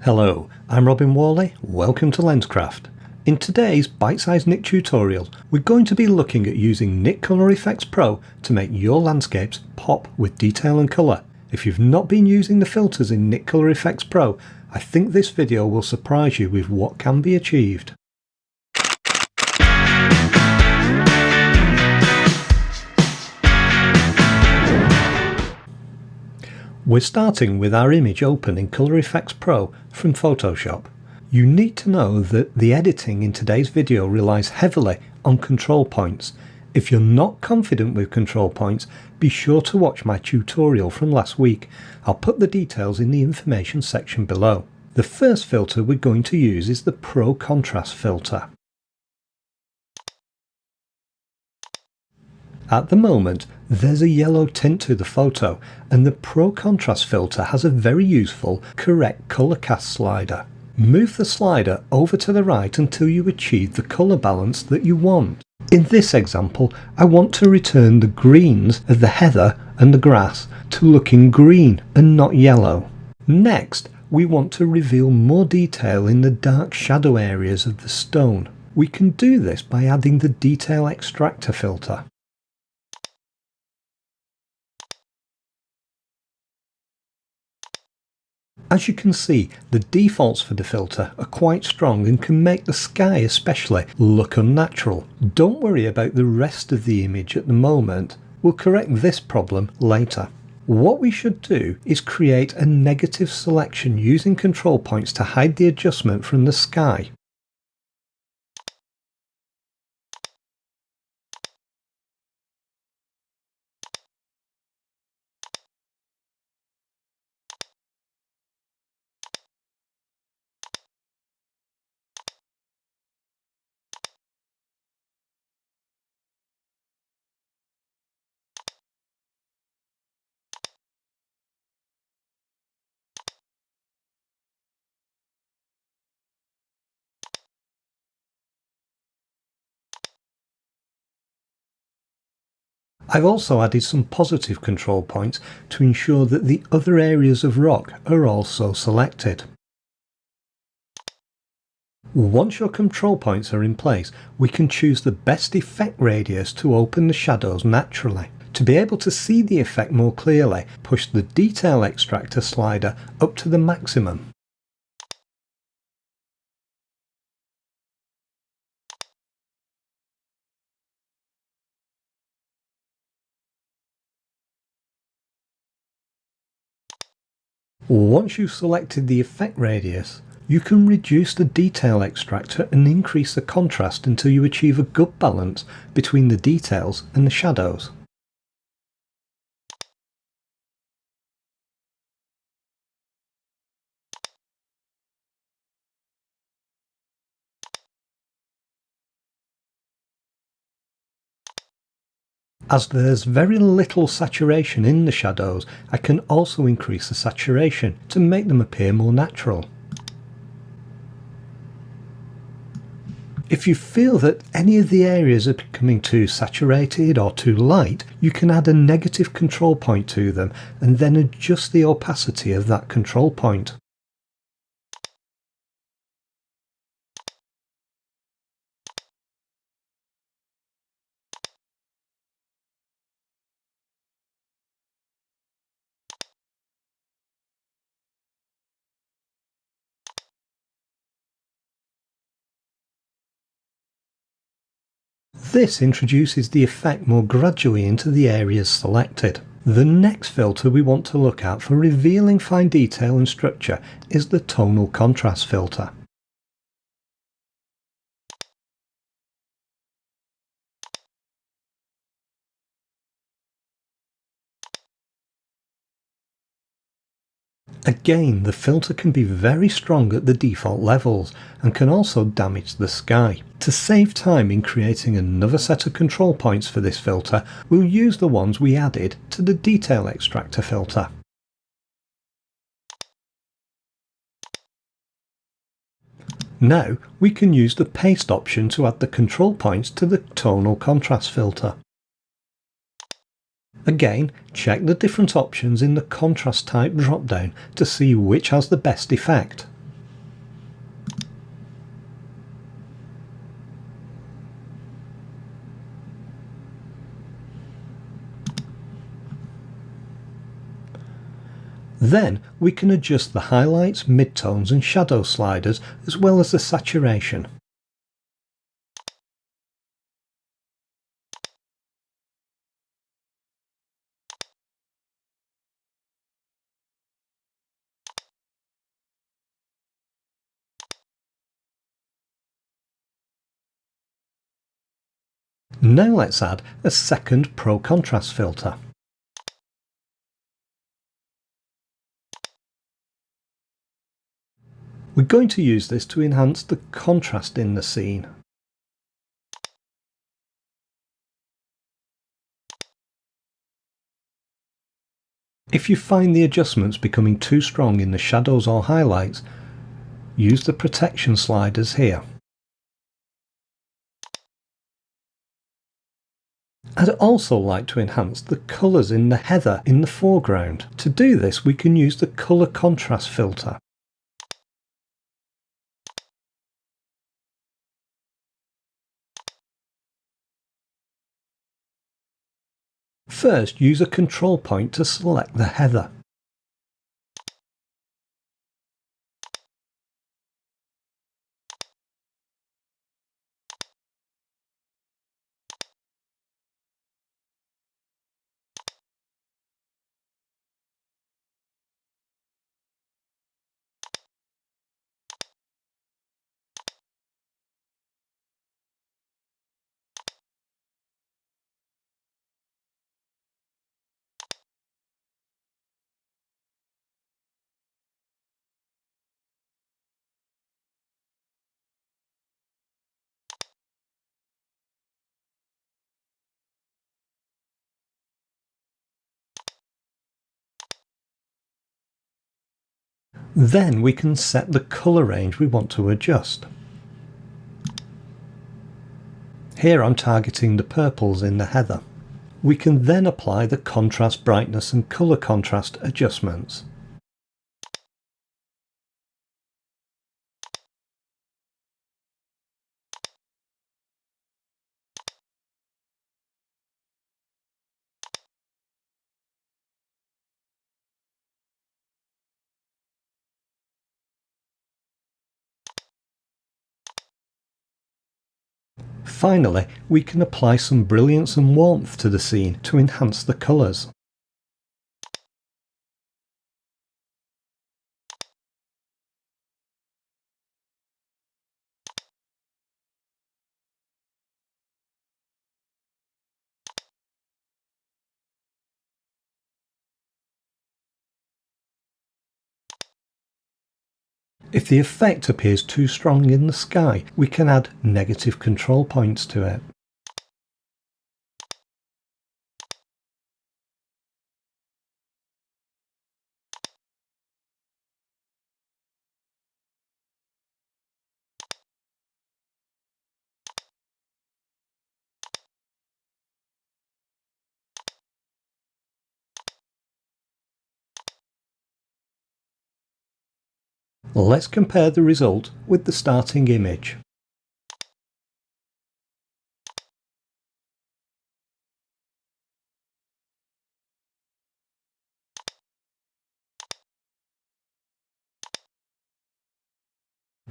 Hello, I'm Whalley, welcome to Lenscraft. In today's Bitesize Nik tutorial, we're going to be looking at using Nik Color Efex Pro to make your landscapes pop with detail and colour. If you've not been using the filters in Nik Color Efex Pro, I think this video will surprise you with what can be achieved. We're starting with our image open in Color Efex Pro from Photoshop. You need to know that the editing in today's video relies heavily on control points. If you're not confident with control points, be sure to watch my tutorial from last week. I'll put the details in the information section below. The first filter we're going to use is the Pro Contrast filter. At the moment, there's a yellow tint to the photo, and the Pro Contrast filter has a very useful correct colour cast slider. Move the slider over to the right until you achieve the colour balance that you want. In this example, I want to return the greens of the heather and the grass to looking green and not yellow. Next, we want to reveal more detail in the dark shadow areas of the stone. We can do this by adding the Detail Extractor filter. As you can see, the defaults for the filter are quite strong and can make the sky especially look unnatural. Don't worry about the rest of the image at the moment, we'll correct this problem later. What we should do is create a negative selection using control points to hide the adjustment from the sky. I've also added some positive control points to ensure that the other areas of rock are also selected. Once your control points are in place, we can choose the best effect radius to open the shadows naturally. To be able to see the effect more clearly, push the Detail Extractor slider up to the maximum. Once you've selected the effect radius, you can reduce the Detail Extractor and increase the contrast until you achieve a good balance between the details and the shadows. As there's very little saturation in the shadows, I can also increase the saturation to make them appear more natural. If you feel that any of the areas are becoming too saturated or too light, you can add a negative control point to them and then adjust the opacity of that control point. This introduces the effect more gradually into the areas selected. The next filter we want to look at for revealing fine detail and structure is the Tonal Contrast filter. Again, the filter can be very strong at the default levels and can also damage the sky. To save time in creating another set of control points for this filter, we'll use the ones we added to the Detail Extractor filter. Now we can use the Paste option to add the control points to the Tonal Contrast filter. Again, check the different options in the contrast type drop-down to see which has the best effect. Then we can adjust the highlights, midtones and shadow sliders as well as the saturation. Now let's add a second Pro Contrast filter. We're going to use this to enhance the contrast in the scene. If you find the adjustments becoming too strong in the shadows or highlights, use the protection sliders here. I'd also like to enhance the colours in the heather in the foreground. To do this, we can use the Color Contrast filter. First, use a control point to select the heather. Then we can set the colour range we want to adjust. Here I'm targeting the purples in the heather. We can then apply the contrast, brightness and colour contrast adjustments. Finally, we can apply some brilliance and warmth to the scene to enhance the colours. If the effect appears too strong in the sky, we can add negative control points to it. Let's compare the result with the starting image.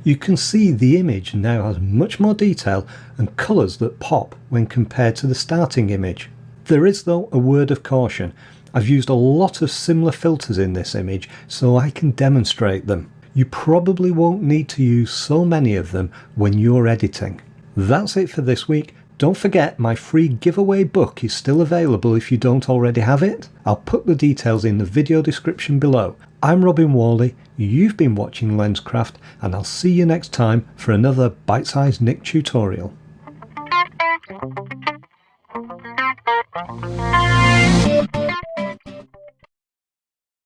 You can see the image now has much more detail and colours that pop when compared to the starting image. There is though a word of caution. I've used a lot of similar filters in this image so I can demonstrate them. You probably won't need to use so many of them when you're editing. That's it for this week. Don't forget my free giveaway book is still available if you don't already have it. I'll put the details in the video description below. I'm Whalley, you've been watching Lenscraft, and I'll see you next time for another Bitesize Nik tutorial.